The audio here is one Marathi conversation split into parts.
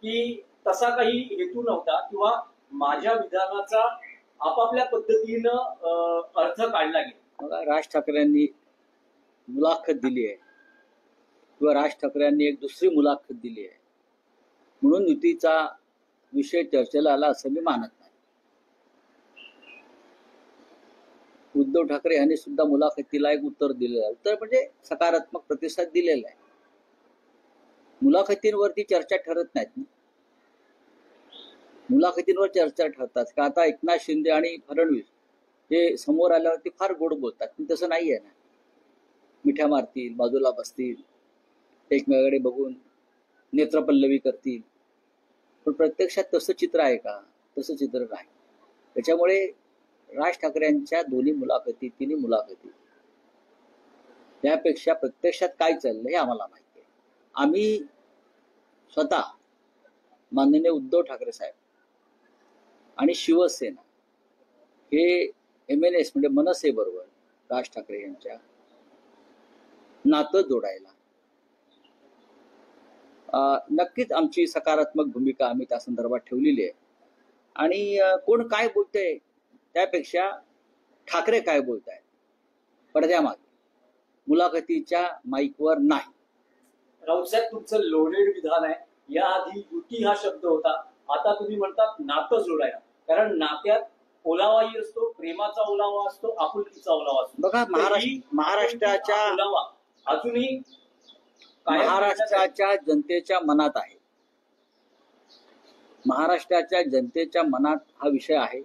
की तसा काही हेतू नव्हता किंवा माझ्या विधानाचा आपापल्या पद्धतीनं अर्थ काढला गेला. राज ठाकरेंनी मुलाखत दिली आहे किंवा राज ठाकरेंनी एक दुसरी मुलाखत दिली आहे म्हणून युतीचा विषय चर्चेला आला असं मी मानत नाही. उद्धव ठाकरे यांनी सुद्धा मुलाखतीला एक उत्तर दिलेलं आहे, तर म्हणजे सकारात्मक प्रतिसाद दिलेला आहे. मुलाखतींवरती चर्चा ठरत नाहीत. मुलाखतींवर चर्चा ठरतात का? आता एकनाथ शिंदे आणि फडणवीस हे समोर आल्यावरती फार गोड बोलतात, पण तसं नाही आहे ना. मिठ्या मारतील, बाजूला बसतील, एकमेकाकडे बघून नेत्रपल्लवी करतील, पण प्रत्यक्षात तसं चित्र आहे का? तसं चित्र नाही. त्याच्यामुळे राज ठाकरेंच्या दोन्ही मुलाखती, तिन्ही मुलाखती, त्यापेक्षा प्रत्यक्षात काय चाललंय हे आम्हाला माहिती आहे. आम्ही स्वतः माननीय उद्धव ठाकरे साहेब आणि शिवसेना हे MNS म्हणजे मनसे बरोबर राज ठाकरे यांच्या नातं जोडायला नक्कीच आमची सकारात्मक भूमिका आम्ही त्या संदर्भात ठेवलेली आहे. आणि कोण काय बोलतंय त्यापेक्षा ठाकरे काय बोलतायत पडद्यामागे, मुलाखतीच्या माईकवर नाही. राऊत साहेब, तुमचं लोडेड विधान आहे. याआधी युती हा शब्द होता, आता तुम्ही म्हणतात नातं जोडायला. कारण नात्यात ओलावाही असतो, प्रेमाचा ओलावा असतो, आपुलकीचा ओलावा असतो. बघा, महाराष्ट्राच्या ओलावा अजूनही महाराष्ट्राच्या जनतेच्या मनात आहे. महाराष्ट्राच्या जनतेच्या मनात हा विषय आहे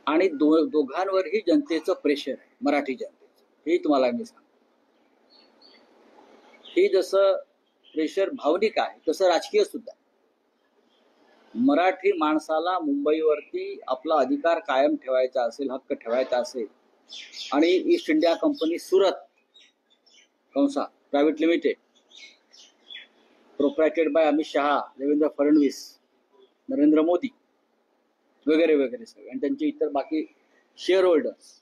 आणि दोघांवरही जनतेचं प्रेशर आहे, मराठी जनतेचं. हे तुम्हाला मी सांगतो. हे जसं प्रेशर भावनिक आहे तसं राजकीय सुद्धा. मराठी माणसाला मुंबईवरती आपला अधिकार कायम ठेवायचा असेल, हक्क ठेवायचा असेल आणि ईस्ट इंडिया कंपनी सुरत कंसा प्रायव्हेट लिमिटेड, प्रोप्रायटेड बाय अमित शहा, देवेंद्र फडणवीस, नरेंद्र मोदी वगैरे वगैरे सगळे, आणि त्यांचे इतर बाकी शेअर होल्डर्स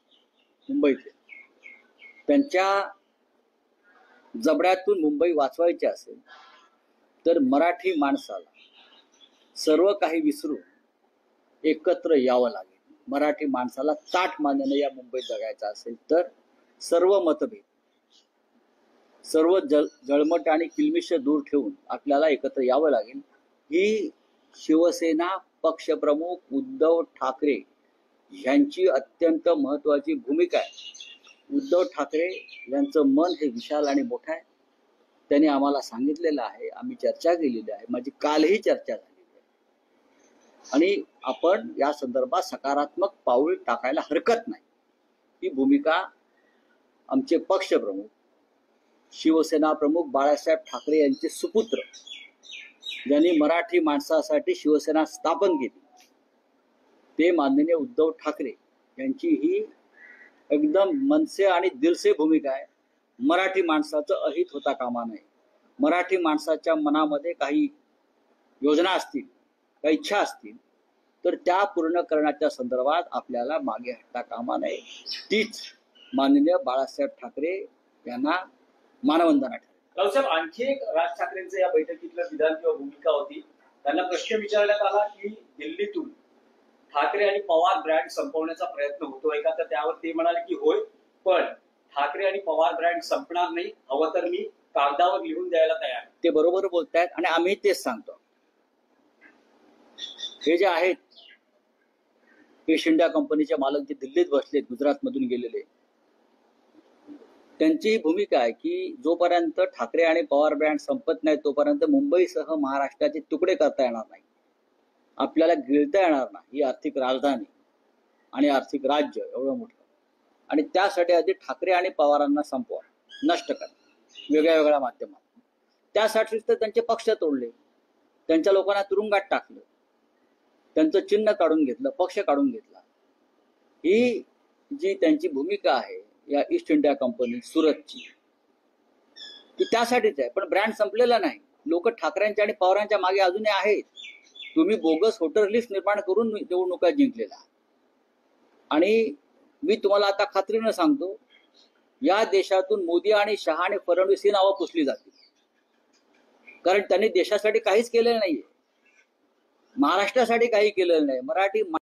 मुंबईतले, त्यांच्या जबड्यातून मुंबई वाचवायची असेल तर मराठी माणसाला सर्व काही विसरून एकत्र यावं लागेल. मराठी माणसाला ताठ मानेने या मुंबईत जगायचं असेल तर सर्व मतभेद, सर्व जळमट आणि किलमिश दूर ठेवून आपल्याला एकत्र यावं लागेल. ही शिवसेना पक्षप्रमुख उद्धव ठाकरे यांची अत्यंत महत्वाची भूमिका आहे. उद्धव ठाकरे यांचं मन हे विशाल आणि मोठं आहे. त्यांनी आम्हाला सांगितलेलं आहे, आम्ही चर्चा केलेली आहे, माझी कालही चर्चा झालेली आहे, आणि आपण या संदर्भात सकारात्मक पाऊल टाकायला हरकत नाही. ही भूमिका आमचे पक्षप्रमुख शिवसेना प्रमुख बाळासाहेब ठाकरे यांचे सुपुत्र, ज्यांनी मराठी माणसासाठी शिवसेना स्थापन केली, ते माननीय उद्धव ठाकरे यांची ही एकदम मनसे आणि दिलसे भूमिका आहे. मराठी माणसाचं अहित होता कामा नये. मराठी माणसाच्या मनामध्ये काही योजना असतील, काही इच्छा असतील तर त्या पूर्ण करण्याच्या संदर्भात आपल्याला मागे हटता कामा नये. तीच माननीय बाळासाहेब ठाकरे यांना मानवंदना ठरेल. रावसाहेब, आणखी एक राज ठाकरेंचं या बैठकीतलं विधान किंवा भूमिका होती. त्यांना प्रश्न विचारण्यात आला की दिल्लीतून ठाकरे आणि पवार ब्रँड संपवण्याचा प्रयत्न होतोय का? तर त्यावर ते म्हणाले की होय, पण ठाकरे आणि पवार ब्रँड संपणार नाही, हवं तर मी कागदावर लिहून द्यायला तयार. ते बरोबर बोलतायत आणि आम्ही तेच सांगतो. हे जे आहेत ईस्ट इंडिया कंपनीचे मालक जे दिल्लीत बसलेत, गुजरात मधून गेलेले, त्यांची भूमिका आहे की जोपर्यंत ठाकरे आणि पवार ब्रँड संपत नाही तोपर्यंत मुंबईसह महाराष्ट्राचे तुकडे करता येणार नाही, आपल्याला गिळता येणार नाही. ही आर्थिक राजधानी आणि आर्थिक राज्य एवढं मोठं, आणि त्यासाठी आधी ठाकरे आणि पवारांना संपवा, नष्ट करा वेगळ्या वेगळ्या माध्यमात. त्यासाठीच तर त्यांचे पक्ष तोडले, त्यांच्या लोकांना तुरुंगात टाकलं, त्यांचं चिन्ह काढून घेतलं, पक्ष काढून घेतला. ही जी त्यांची भूमिका आहे या ईस्ट इंडिया कंपनी सुरतची, ती त्यासाठीच आहे. पण ब्रँड संपलेला नाही. लोक ठाकरेंच्या आणि पवारांच्या मागे अजूनही आहेत. तुम्ही बोगस वोटर लिस्ट निर्माण करून निवडणुका जिंकलेला. आणि मी तुम्हाला आता खात्रीनं सांगतो, या देशातून मोदी आणि शहा आणि फडणवीस ही नावं पुसली जातील. कारण त्यांनी देशासाठी काहीच केलेलं नाहीये, महाराष्ट्रासाठी काही केलेलं नाही. मराठी